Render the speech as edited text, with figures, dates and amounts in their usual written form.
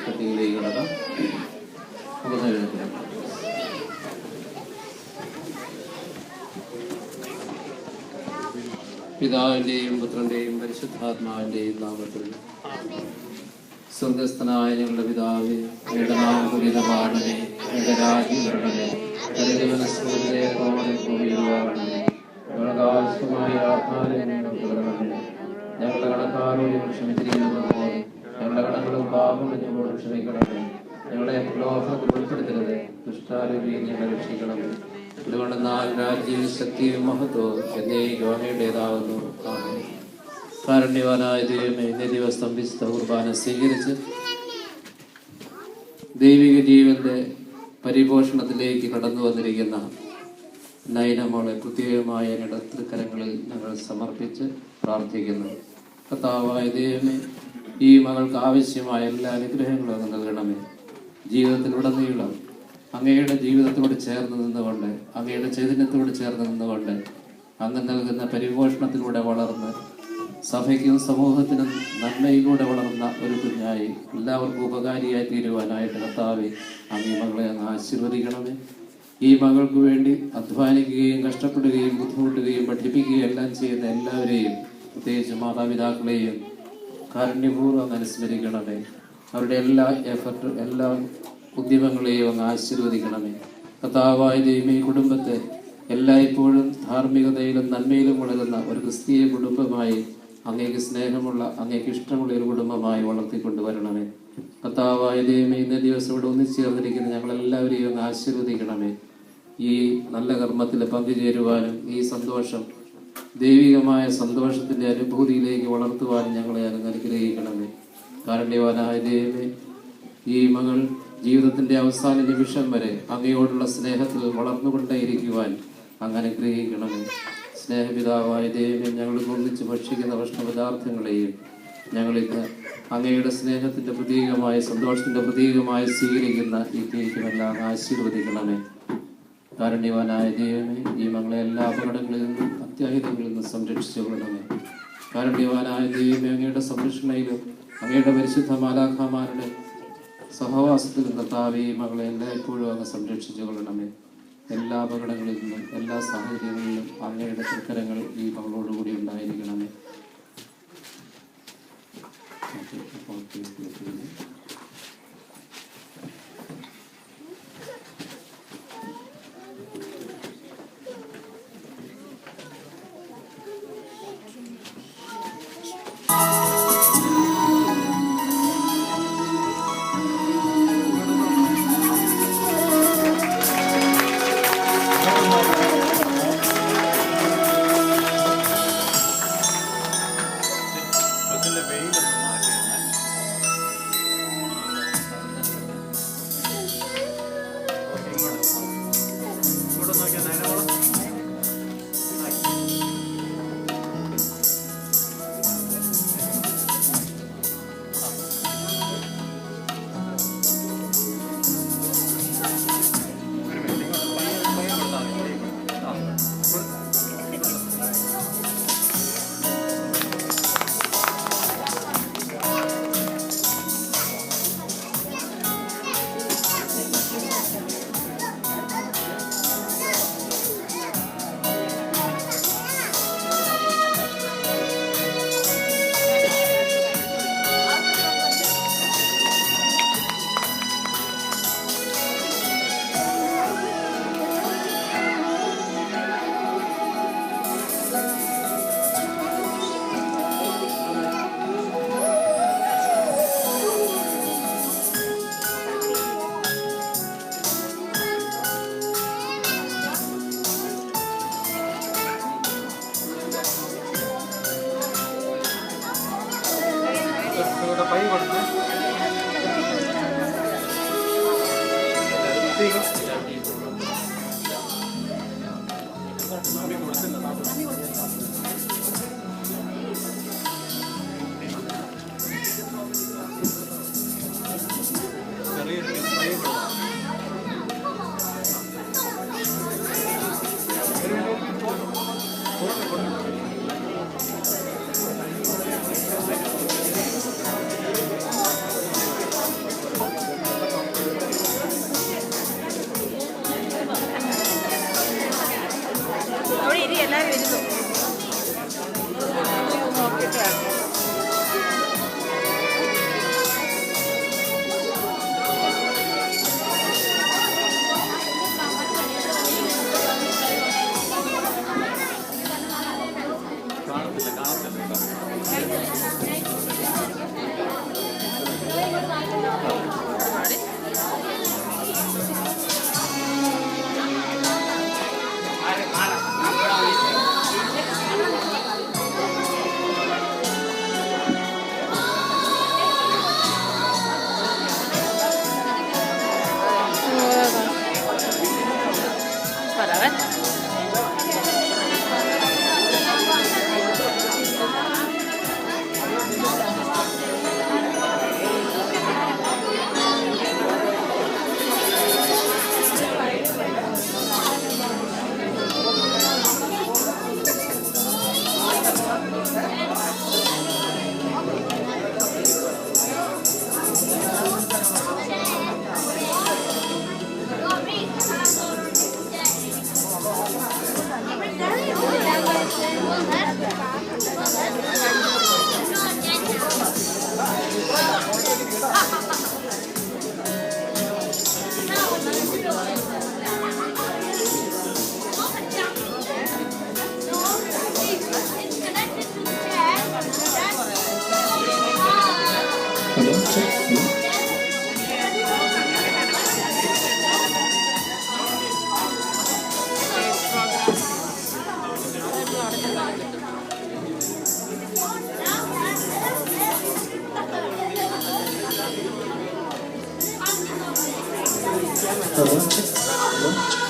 പട്ടികയിലേക്ക് കടക്കാം. പിതാവിൻ്റെയും പുത്രൻ്റെയും പരിശുദ്ധാത്മാവിൻ്റെയും നാമത്തിൽ. സ്വർഗസ്ഥനായ ഞങ്ങളുടെ പിതാവേ, ഞങ്ങളുടെ നാമം പൂരിതമാകണമേ, ഞങ്ങളുടെ രാജ്യം വരണമേ, ഞങ്ങളുടെ മനസ്സുകളിലെ പോലെ ഭൂമിയിലുമാകണമേ. ഞങ്ങളുടെ ആവശ്യമായ ആഹാരം ഞങ്ങൾക്ക് തരണമേ. ഞങ്ങളുടെ കടക്കാരോട് ക്ഷമിച്ചിരിക്കുന്നത് പോലെ ഞങ്ങളുടെ കടങ്ങളും പാപങ്ങളും ഞങ്ങളോട് ക്ഷമിക്കണമേ. ഞങ്ങളെ പ്രലോഭനത്തിൽ ഉൾപ്പെടുത്തരുത്, ദുഷ്ടാരൂപിയിൽ ഞങ്ങളെ രക്ഷിക്കണമേ. അതുകൊണ്ടെന്നാൽ രാജ്യവും ശക്തിയും മഹത്വവും എന്നേക്കും അങ്ങയുടേതാകുന്നു. ആമേൻ. കാരുണ്യവാനായ ദൈവമേ, ഇന്നേ ദിവസം വിശുദ്ധ കുർബാന സ്വീകരിച്ച് ദൈവിക ജീവന്റെ പരിപോഷണത്തിലേക്ക് കടന്നു വന്നിരിക്കുന്ന നൈനമോളെ പ്രത്യേകമായ തൃക്കരങ്ങളിൽ ഞങ്ങൾ സമർപ്പിച്ച് പ്രാർത്ഥിക്കുന്നു. കർത്താവായ ദൈവമേ, ഈ മകൾക്ക് ആവശ്യമായ എല്ലാ അനുഗ്രഹങ്ങളും അങ്ങ് നൽകണമേ. ജീവിതത്തിലുടനീളം അങ്ങയുടെ ജീവിതത്തോട് ചേർന്ന് നിന്നുകൊണ്ട്, അങ്ങയുടെ ചൈതന്യത്തോട് ചേർന്ന് നിന്നുകൊണ്ട് അങ്ങ് നൽകുന്ന പരിപോഷണത്തിലൂടെ വളർന്ന് സഭയ്ക്കും സമൂഹത്തിനും നന്മയിലൂടെ വളർന്ന ഒരു കുഞ്ഞായി എല്ലാവർക്കും ഉപകാരിയായി തീരുവാനായിട്ട് കർത്താവേ, അങ്ങ് ഈ മകളെ അങ്ങ് ആശീർവദിക്കണമേ. ഈ മകൾക്ക് വേണ്ടി അധ്വാനിക്കുകയും കഷ്ടപ്പെടുകയും ബുദ്ധിമുട്ടുകയും പഠിപ്പിക്കുകയും എല്ലാം ചെയ്യുന്ന എല്ലാവരെയും, പ്രത്യേകിച്ച് മാതാപിതാക്കളെയും കാരുണ്യപൂർവ്വം അനുസ്മരിക്കണമേ. അവരുടെ എല്ലാ എല്ലാ ഉദ്യമങ്ങളെയും അങ്ങ് ആശീർവദിക്കണമേ. കർത്താവായ ദൈവമേ, ഈ കുടുംബത്തെ എല്ലായ്പ്പോഴും ധാർമ്മികതയിലും നന്മയിലും വളരുന്ന ഒരു ക്രിസ്തീയ കുടുംബമായി, അങ്ങേക്ക് സ്നേഹമുള്ള, അങ്ങേക്ക് ഇഷ്ടമുള്ള ഒരു കുടുംബമായി വളർത്തിക്കൊണ്ടുവരണമേ. കർത്താവായ ദൈവമേ, ഇന്നേ ദിവസം ഇവിടെ ഒന്നിച്ചേർന്നിരിക്കുന്ന ഞങ്ങളെല്ലാവരെയും അങ്ങ് ആശീർവദിക്കണമേ. ഈ നല്ല കർമ്മത്തിൽ പങ്കുചേരുവാനും ഈ സന്തോഷം ദൈവികമായ സന്തോഷത്തിന്റെ അനുഭൂതിയിലേക്ക് വളർത്തുവാനും ഞങ്ങളെ അങ്ങ് അനുഗ്രഹിക്കണമേ. കാരുണ്യവാനായ ദൈവമേ, ഈ മകൾ ജീവിതത്തിന്റെ അവസാന നിമിഷം വരെ അങ്ങയോടുള്ള സ്നേഹത്തിൽ വളർന്നുകൊണ്ടേയിരിക്കുവാൻ അങ്ങ് അനുഗ്രഹിക്കണമേ. സ്നേഹപിതാവായ ദൈവമേ, ഞങ്ങൾ ഒന്നിച്ച് ഭക്ഷിക്കുന്ന ഭക്ഷണപദാർത്ഥങ്ങളെയും ഞങ്ങളിന്ന് അങ്ങയുടെ സ്നേഹത്തിന്റെ പ്രതീകമായി, സന്തോഷത്തിന്റെ പ്രതീകമായി സ്വീകരിക്കുന്ന ഈ കേക്കുമെല്ലാം ആശീർവദിക്കണമേ. കാരുണ്യവാനായ ദൈവമേ, ഈ മകളെ എല്ലാ അപകടങ്ങളിൽ നിന്നും അത്യാഹിതങ്ങളിൽ നിന്നും സംരക്ഷിച്ചു കൊള്ളണമേ. കാരുണ്യവാനായ ദൈവമേ, അങ്ങയുടെ സംരക്ഷണയിലും അങ്ങയുടെ പരിശുദ്ധ മാലാഖമാരുടെ സഹവാസത്തിലും കർത്താവേ, ഈ മകളെ എല്ലായ്പ്പോഴും അങ്ങ് സംരക്ഷിച്ചു കൊള്ളണമേ. എല്ലാ അപകടങ്ങളിൽ നിന്നും എല്ലാ സാഹചര്യങ്ങളിലും അങ്ങയുടെ തൃക്കരങ്ങൾ ഈ മകളോടുകൂടി ഉണ്ടായിരിക്കണമേ. Hello?